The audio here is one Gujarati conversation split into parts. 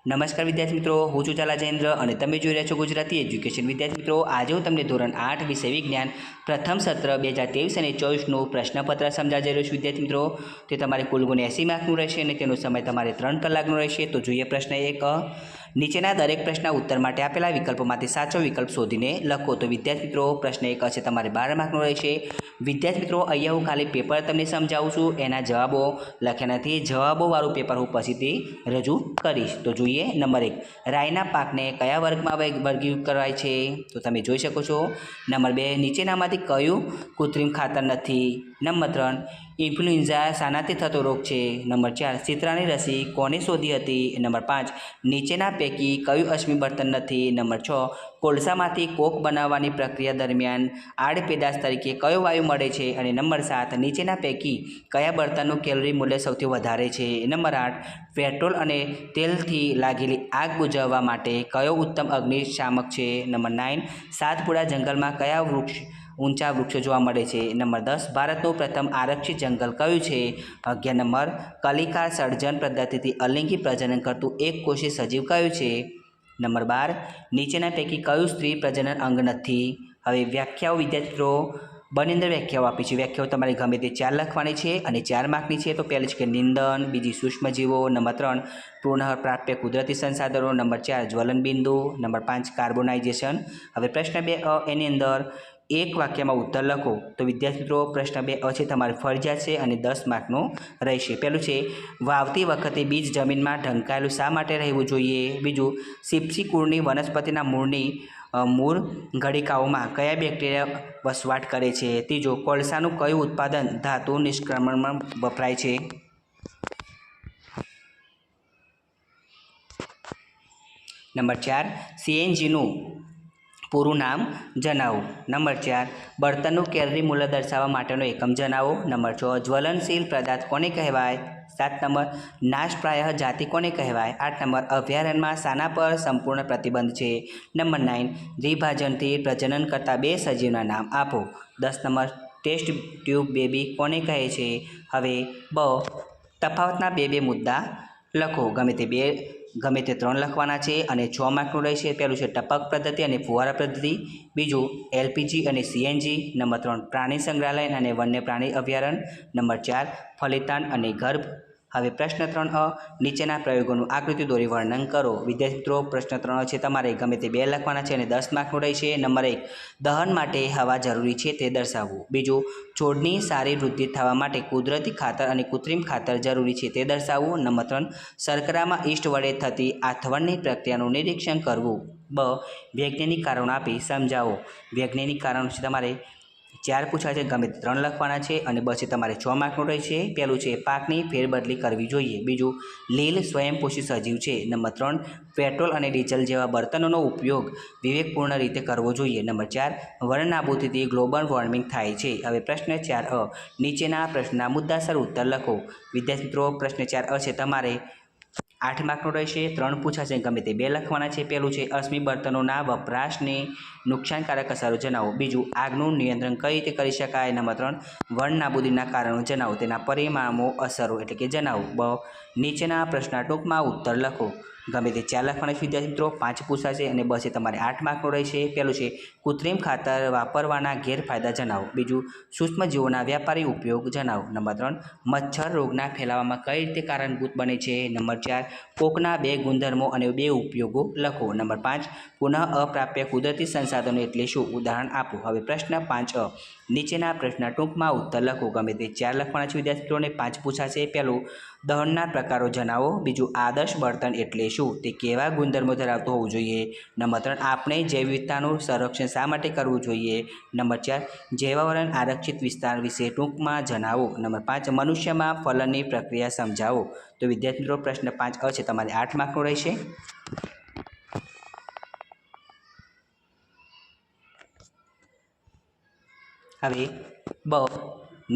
નમસ્કાર વિદ્યાર્થી મિત્રો, હું છું ચાલા જયેન્દ્ર અને તમે જોઈ રહ્યા છો ગુજરાતી એજ્યુકેશન. વિદ્યાર્થી મિત્રો, આજે હું તમને ધોરણ 8 વિષય વિજ્ઞાન પ્રથમ સત્ર 2023 અને 24નું પ્રશ્નપત્ર સમજાવી રહ્યો છું. વિદ્યાર્થી મિત્રો, તે તમારે કુલ ગુણ 80 માર્કનું રહેશે અને તેનો સમય તમારે 3 કલાકનો રહેશે. તો જોઈએ પ્રશ્ન 1. નીચેના દરેક પ્રશ્નના ઉત્તર માટે આપેલા વિકલ્પોમાંથી સાચો વિકલ્પ શોધીને લખો. તો વિદ્યાર્થી મિત્રો, પ્રશ્ન 1 હશે તમારે 12 માર્કનો રહેશે. વિદ્યાર્થી મિત્રો, અહીંયા હું ખાલી પેપર તમને સમજાવું છું, એના જવાબો લખ્યા નથી. જવાબોવાળું પેપર હું પછીથી રજૂ કરીશ. તો જોઈએ નંબર 1. રાઈના પાકને કયા વર્ગમાં વર્ગીકૃત કરાય છે? તો તમે જોઈ શકો છો. નંબર 2. નીચેનામાંથી કયું કૃત્રિમ ખાતર નથી? નંબર 3. ઇન્ફ્લુએન્ઝા શાનાથી થતો રોગ છે? નંબર 4. શીતળાની રસી કોને શોધી હતી? નંબર 5. નીચેના પૈકી કયું અશ્મિ બળતણ નથી? નંબર 6. કોલસામાંથી કોક બનાવવાની પ્રક્રિયા દરમિયાન આડપેદાશ તરીકે કયો વાયુ મળે છે? અને નંબર 7. નીચેના પૈકી કયા બળતણનું કેલરી મૂલ્ય સૌથી વધારે છે? નંબર 8. પેટ્રોલ અને તેલથી લાગેલી આગ બુઝાવવા માટે કયો ઉત્તમ અગ્નિશામક છે? નંબર 9. સાતપુડા જંગલમાં કયા ઊંચા વૃક્ષો જોવા મળે છે? નંબર 10. ભારતનું પ્રથમ આરક્ષિત જંગલ કયું છે? 11 નંબર. કલિકા સર્જન પદ્ધતિથી અલિંગી પ્રજનન કરતું એક કોષી સજીવ કયું છે? નંબર 12. નીચેના પૈકી કયું સ્ત્રી પ્રજનન અંગ નથી? હવે વ્યાખ્યાઓ વિદ્યાર્થી મિત્રો, બંને અંદર વ્યાખ્યાઓ આપી છે. વ્યાખ્યાઓ તમારે ગમે તે 4 લખવાની છે અને 4 માર્કની છે. તો પહેલી છે કે નિંદન, બીજી સૂક્ષ્મજીવો, નંબર 3 પુનઃપ્રાપ્ય કુદરતી સંસાધનો, નંબર 4 જ્વલનબિંદુ, નંબર 5 કાર્બોનાઇઝેશન. હવે પ્રશ્ન 2 એની અંદર એક વાક્યમાં ઉત્તર લખો. તો વિદ્યાર્થી મિત્રો, પ્રશ્ન 2 છે તમારે ફરજિયાત છે અને 10 માર્કનું રહેશે. પહેલું છે વાવતી વખતે બીજ જમીનમાં ઢંકાયેલું શા માટે રહેવું જોઈએ? બીજું, સીપ્સી કુળની વનસ્પતિના મૂળ ગળિકાઓમાં કયા બેક્ટેરિયા વસવાટ કરે છે? ત્રીજો, કોલસાનું કયું ઉત્પાદન ધાતુ નિષ્ક્રમણમાં વપરાય છે? નંબર 4. સીએનજીનું પૂરું નામ જણાવો. નંબર 4. બળતણનું કેલરી મૂલ્ય દર્શાવવા માટેનો એકમ જણાવો. નંબર 6. જ્વલનશીલ પદાર્થ કોને કહેવાય? 7 નંબર. નાશપ્રાય જાતિ કોને કહેવાય? 8 નંબર. અભયારણ્યમાં શાના પર સંપૂર્ણ પ્રતિબંધ છે? નંબર 9. દ્વિભાજનથી પ્રજનન કરતા 2 સજીવના નામ આપો. 10 નંબર. ટેસ્ટ ટ્યુબ બેબી કોને કહે છે? હવે તફાવતના બે મુદ્દા લખો. ગમે તે 3 લખવાના છે અને 6 માર્કનું રહેશે. પહેલું છે ટપક પદ્ધતિ અને ફુવારા પદ્ધતિ. બીજું એલપીજી અને સીએનજી. નંબર 3 પ્રાણી સંગ્રહાલય અને વન્ય પ્રાણી અભયારણ્ય. નંબર 4 ફલિતાંડ અને ગર્ભ. હવે પ્રશ્ન 3 નીચેના પ્રયોગોનું આકૃતિ દોરી વર્ણન કરો. વિદ્યાર્થી મિત્રો, પ્રશ્ન 3 છે તમારે ગમે તે 2 લખવાના છે અને 10 માર્કનું રહેશે. નંબર 1. દહન માટે હવા જરૂરી છે તે દર્શાવવું. બીજું, છોડની સારી વૃદ્ધિ થવા માટે કુદરતી ખાતર અને કૃત્રિમ ખાતર જરૂરી છે તે દર્શાવવું. નંબર 3. શર્કરામાં ઈસ્ટ વડે થતી આથવણની પ્રક્રિયાનું નિરીક્ષણ કરવું. વૈજ્ઞાનિક કારણો આપી સમજાવો. વૈજ્ઞાનિક કારણો છે તમારે 4 પૂછાય છે, ગમે તે 3 લખવાના છે અને બસ તમારે 6 માર્કનું રહેશે. પહેલું છે પાકની ફેરબદલી કરવી જોઈએ. બીજું, લીલ સ્વયંપોષી સજીવ છે. નંબર 3 પેટ્રોલ અને ડીઝલ જેવા બળતણોનો ઉપયોગ વિવેકપૂર્ણ રીતે કરવો જોઈએ. નંબર 4 વનનાબૂદીથી ગ્લોબલ વોર્મિંગ થાય છે. હવે પ્રશ્ન 4 નીચેના પ્રશ્નના મુદ્દાસર ઉત્તર લખો. વિદ્યાર્થી મિત્રો, પ્રશ્ન 4 છે તમારે 8 માર્કનો રહેશે. 3 પૂછાશે, ગમે તે 2 લખવાના છે. પહેલું છે અશ્મિ બળતણોના વપરાશની નુકસાનકારક અસરો જણાવો. બીજું, આગનું નિયંત્રણ કઈ રીતે કરી શકાય? નંબર 3 વન નાબૂદીના કારણો જણાવો, તેના પરિણામો અસરો એટલે કે જણાવો. નીચેના પ્રશ્નના ટૂંકમાં ઉત્તર લખો. ગમે તે 4 લખવાના છે વિદ્યાર્થી મિત્રો. 5 પૂછાશે અને બસ તમારે 8 માર્કનો રહેશે. પહેલું છે કૃત્રિમ ખાતર વાપરવાના ગેરફાયદા જણાવો. બીજું, સૂક્ષ્મજીવોના વ્યાપારી ઉપયોગ જણાવો. નંબર 3 મચ્છર રોગના ફેલાવામાં કઈ રીતે કારણભૂત બને છે? નંબર 4 કોકના 2 ગુણધર્મો અને 2 ઉપયોગો લખો. નંબર 5 પુનઃ અપ્રાપ્ય કુદરતી સંસાધનો એટલે શું? ઉદાહરણ આપો. હવે પ્રશ્ન 5 નીચેના પ્રશ્નના ટૂંકમાં ઉત્તર લખો. ગમે તે 4 લખવાના છે વિદ્યાર્થીઓને. 5 પૂછાશે. પહેલું, દહનના પ્રકારો જણાવો. બીજું, આદર્શ બળતણ એટલે શું? તે કેવા ગુણધર્મો ધરાવતું હોવું જોઈએ? નંબર 3 આપણે જૈવ વિવિધતાનું સંરક્ષણ શા માટે કરવું જોઈએ? નંબર 4 જૈવાવરણ આરક્ષિત વિસ્તાર વિશે ટૂંકમાં જણાવો. નંબર 5 મનુષ્યમાં ફલનની પ્રક્રિયા સમજાવો. તો વિદ્યાર્થી મિત્રો, પ્રશ્ન 5 છે તમારે 8 માર્કનો રહેશે. હવે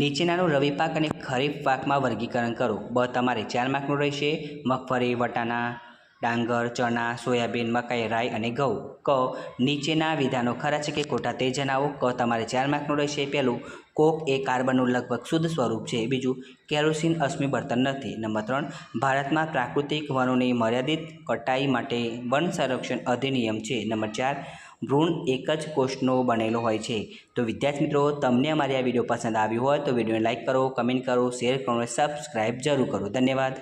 નીચેનાનું રવિ પાક અને ખરીફ પાકમાં વર્ગીકરણ કરો. તમારે 4 માર્કનું રહેશે. મગફળી, વટાણા, ડાંગર, ચણા, સોયાબીન, મકાઈ, રાઈ અને ઘઉં. નીચેના વિધાનો ખરા છે કે ખોટા તે જણાવો. તમારે 4 માર્કનું રહેશે. પહેલું, કોક એ કાર્બનનું લગભગ શુદ્ધ સ્વરૂપ છે. બીજું, કેરોસીન અશ્મિ બળતણ નથી. નંબર 3, ભારતમાં પ્રાકૃતિક વનોની મર્યાદિત કટાઈ માટે વન સંરક્ષણ અધિનિયમ છે. નંબર 4, ભ્રૂણ એક જ કોષનો બનેલો હોય છે. તો વિદ્યાર્થી મિત્રો, તમને અમારી આ વિડીયો પસંદ આવ્યો હોય તો વિડીયોને લાઇક કરો, કમેન્ટ કરો, શેર કરો અને સબસ્ક્રાઈબ જરૂર કરો. ધન્યવાદ.